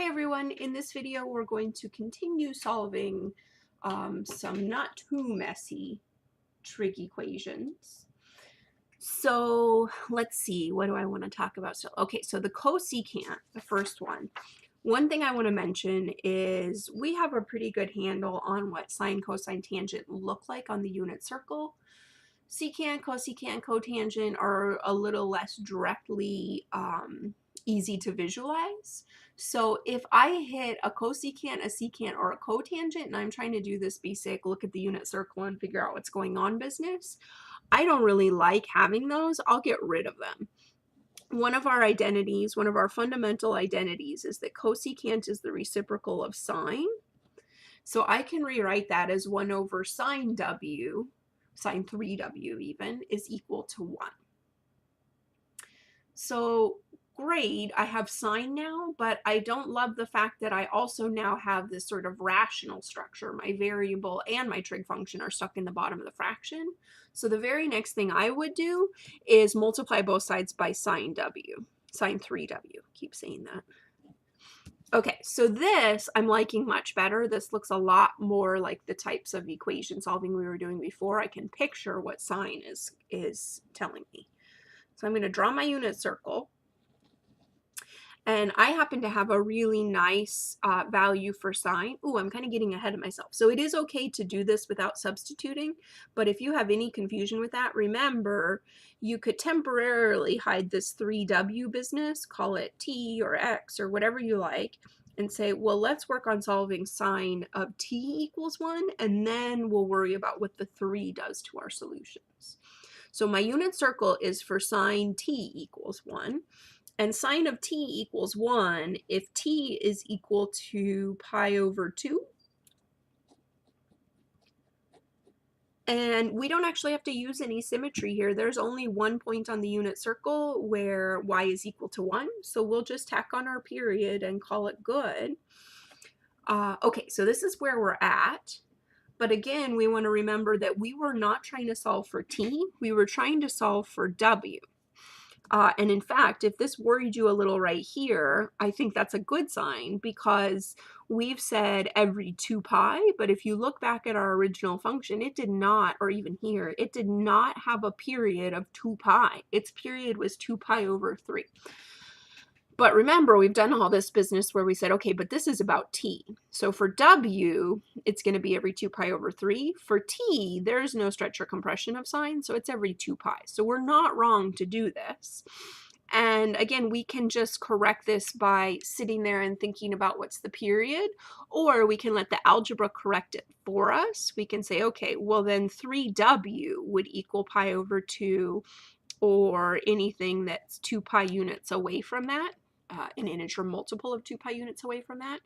Hi everyone, in this video we're going to continue solving some not too messy trig equations. So let's see, what do I want to talk about still? Okay, so the cosecant, the first one. One thing I want to mention is we have a pretty good handle on what sine, cosine, tangent look like on the unit circle. Secant, cosecant, cotangent are a little less directly easy to visualize. So if I hit a cosecant, a secant, or a cotangent, and I'm trying to do this basic look at the unit circle and figure out what's going on business, I don't really like having those. I'll get rid of them. One of our identities, one of our fundamental identities is that cosecant is the reciprocal of sine. So I can rewrite that as 1 over sine w, sine 3w even, is equal to 1. So great, I have sine now, but I don't love the fact that I also now have this sort of rational structure. My variable and my trig function are stuck in the bottom of the fraction. So the very next thing I would do is multiply both sides by sine w, sine 3w. Keep saying that. Okay, so this I'm liking much better. This looks a lot more like the types of equation solving we were doing before. I can picture what sine is telling me. So I'm going to draw my unit circle. And I happen to have a really nice value for sine. Ooh, I'm kind of getting ahead of myself. So it is okay to do this without substituting. But if you have any confusion with that, remember, you could temporarily hide this 3w business, call it t or x or whatever you like, and say, well, let's work on solving sine of t equals 1, and then we'll worry about what the 3 does to our solutions. So my unit circle is for sine t equals 1. And sine of t equals 1 if t is equal to pi over 2. And we don't actually have to use any symmetry here. There's only one point on the unit circle where y is equal to 1. So we'll just tack on our period and call it good. Okay, so this is where we're at. But again, we want to remember that we were not trying to solve for t. We were trying to solve for w. And in fact, if this worried you a little right here, I think that's a good sign because we've said every 2 pi, but if you look back at our original function, it did not, or even here, it did not have a period of 2 pi. Its period was 2 pi over 3. But remember, we've done all this business where we said, okay, but this is about t. So for w, it's going to be every 2 pi over 3. For t, there's no stretch or compression of sine, so it's every 2 pi. So we're not wrong to do this. And again, we can just correct this by sitting there and thinking about what's the period, or we can let the algebra correct it for us. We can say, okay, well then 3w would equal pi over 2, or anything that's 2 pi units away from that. An integer multiple of 2 pi units away from that.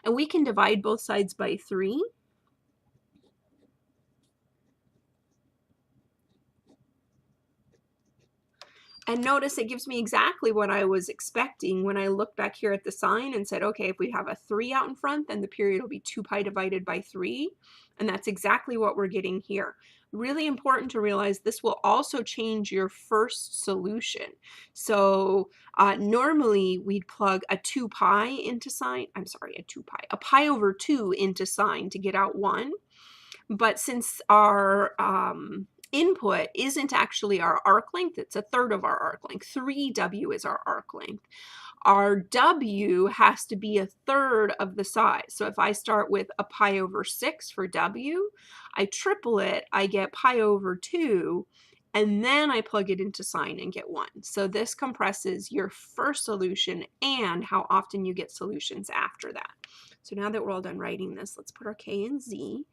And we can divide both sides by 3. And notice it gives me exactly what I was expecting when I looked back here at the sign and said, okay, if we have a 3 out in front, then the period will be 2 pi divided by 3. And that's exactly what we're getting here. Really important to realize this will also change your first solution. So normally we'd plug a 2 pi into sine, a pi over 2 into sine to get out 1. But since our input isn't actually our arc length, it's a third of our arc length. 3w is our arc length. Our w has to be a third of the size. So if I start with a pi over 6 for w, I triple it, I get pi over 2, and then I plug it into sine and get 1. So this compresses your first solution and how often you get solutions after that. So now that we're all done writing this, let's put our k and z.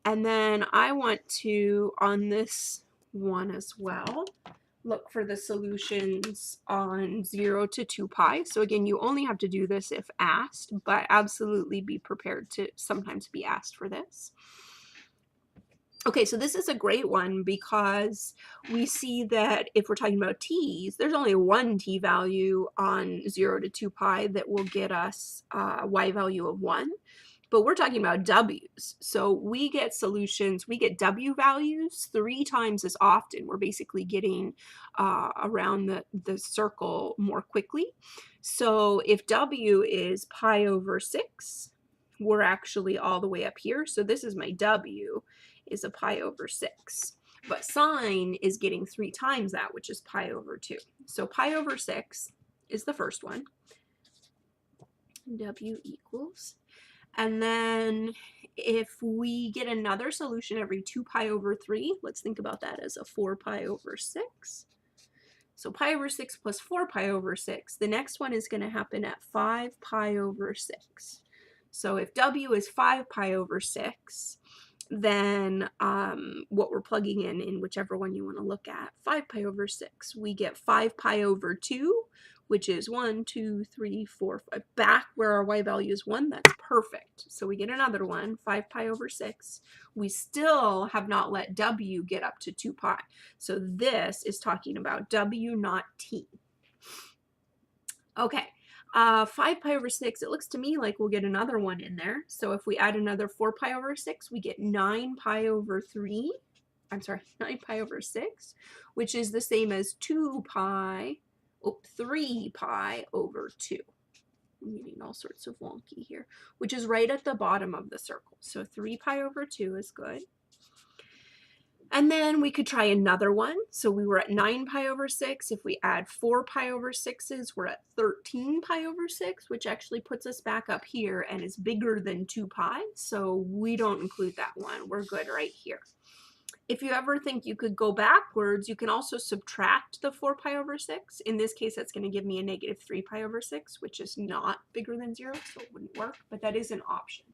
And then I want to, on this one as well, look for the solutions on 0 to 2 pi. So again, you only have to do this if asked, but absolutely be prepared to sometimes be asked for this. Okay, so this is a great one because we see that if we're talking about t's, there's only one t value on 0 to 2 pi that will get us y value of 1. but we're talking about W's. So we get solutions, we get W values 3 times as often. We're basically getting around the circle more quickly. So if W is pi over 6, we're actually all the way up here. So this is my W, is a pi over 6. But sine is getting 3 times that, which is pi over 2. So pi over 6 is the first one. W equals. And then if we get another solution every 2 pi over 3, let's think about that as a 4 pi over 6. So pi over 6 plus 4 pi over 6. The next one is going to happen at 5 pi over 6. So if W is 5 pi over 6, then what we're plugging in whichever one you want to look at, 5 pi over 6, we get 5 pi over 2, which is 1, 2, 3, 4, 5. Back where our y value is 1, that's perfect. So we get another one, 5 pi over 6. We still have not let W get up to 2 pi. So this is talking about W, not T. Okay. 5 pi over 6, it looks to me like we'll get another one in there. So if we add another 4 pi over 6, we get 9 pi over 3. I'm sorry, 9 pi over 6, which is the same as 2 pi, 3 pi over 2. I'm getting all sorts of wonky here, which is right at the bottom of the circle. So 3 pi over 2 is good. And then we could try another one. So we were at 9 pi over 6. If we add 4 pi over 6s, we're at 13 pi over 6, which actually puts us back up here and is bigger than 2 pi. So we don't include that one. We're good right here. If you ever think you could go backwards, you can also subtract the 4 pi over 6. In this case, that's going to give me a negative 3 pi over 6, which is not bigger than 0, so it wouldn't work, but that is an option.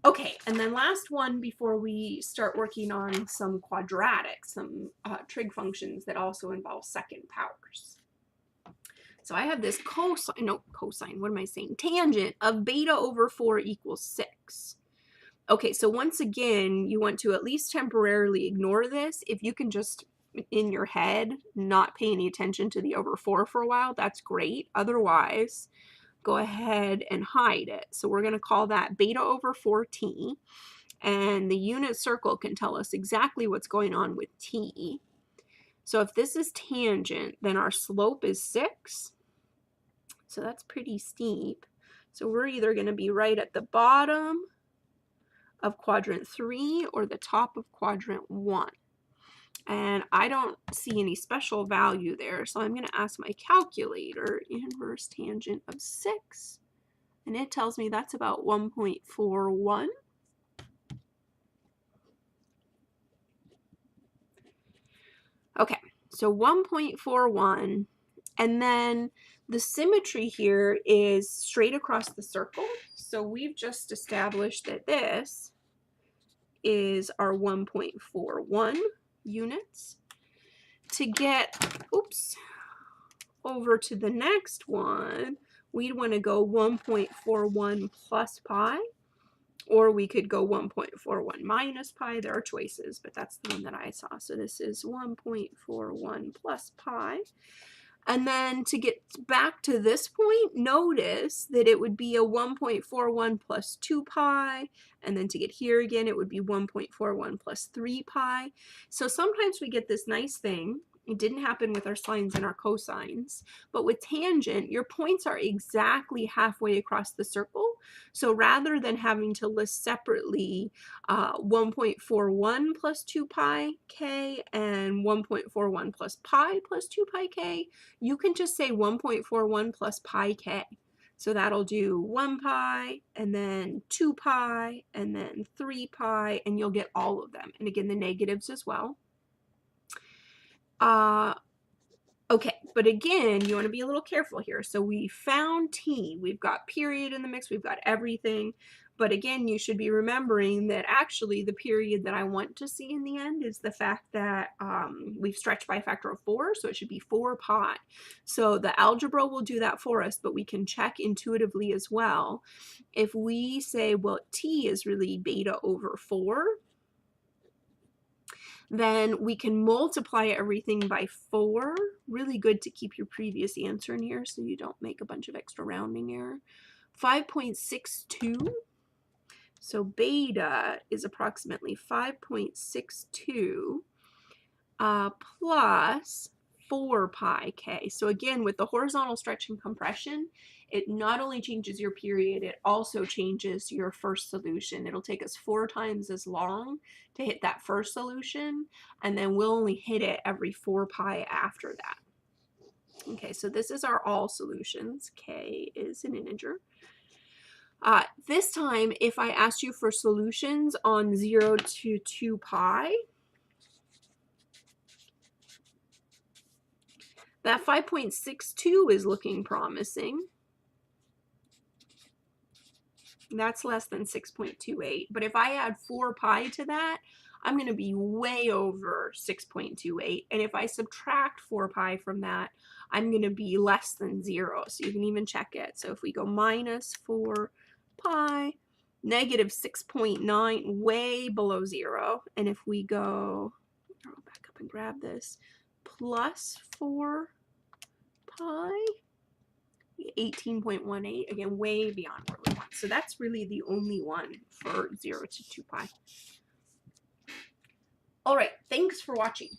Okay, and then last one before we start working on some quadratics, some trig functions that also involve second powers. So I have this tangent of beta over 4 equals 6. Okay, so once again, you want to at least temporarily ignore this. If you can just, in your head, not pay any attention to the over 4 for a while, that's great. Otherwise, go ahead and hide it. So we're going to call that beta over 4t, and the unit circle can tell us exactly what's going on with t. So if this is tangent, then our slope is 6. So that's pretty steep. So we're either going to be right at the bottom of quadrant 3 or the top of quadrant 1. And I don't see any special value there, so I'm going to ask my calculator inverse tangent of 6, and it tells me that's about 1.41. Okay, so 1.41, and then the symmetry here is straight across the circle, so we've just established that this is our 1.41 units. To get, over to the next one, we'd want to go 1.41 plus pi, or we could go 1.41 minus pi. There are choices, but that's the one that I saw. So this is 1.41 plus pi. And then to get back to this point, notice that it would be a 1.41 plus 2 pi, and then to get here again, it would be 1.41 plus 3 pi. So sometimes we get this nice thing. It didn't happen with our sines and our cosines, but with tangent, your points are exactly halfway across the circle. So rather than having to list separately 1.41 plus 2 pi k and 1.41 plus pi plus 2 pi k, you can just say 1.41 plus pi k. So that'll do 1 pi, and then 2 pi, and then 3 pi, and you'll get all of them. And again, the negatives as well. Okay, but again, you want to be a little careful here. So we found t, we've got period in the mix, we've got everything. But again, you should be remembering that actually the period that I want to see in the end is the fact that we've stretched by a factor of 4, so it should be 4 pi. So the algebra will do that for us, but we can check intuitively as well. If we say, well, t is really beta over 4, then we can multiply everything by 4. Really good to keep your previous answer in here so you don't make a bunch of extra rounding error. 5.62. So beta is approximately 5.62 plus 4 pi k. So again, with the horizontal stretch and compression, it not only changes your period, it also changes your first solution. It'll take us 4 times as long to hit that first solution, and then we'll only hit it every 4 pi after that. Okay, so this is our all solutions. K is an integer. This time, if I asked you for solutions on 0 to 2 pi, that 5.62 is looking promising. That's less than 6.28. But if I add 4 pi to that, I'm going to be way over 6.28. And if I subtract 4 pi from that, I'm going to be less than 0. So you can even check it. So if we go minus 4 pi, negative 6.9, way below 0. And if we go, I'll back up and grab this, plus 4 pi, 18.18, again, way beyond where we want. So that's really the only one for 0 to 2 pi. All right, thanks for watching.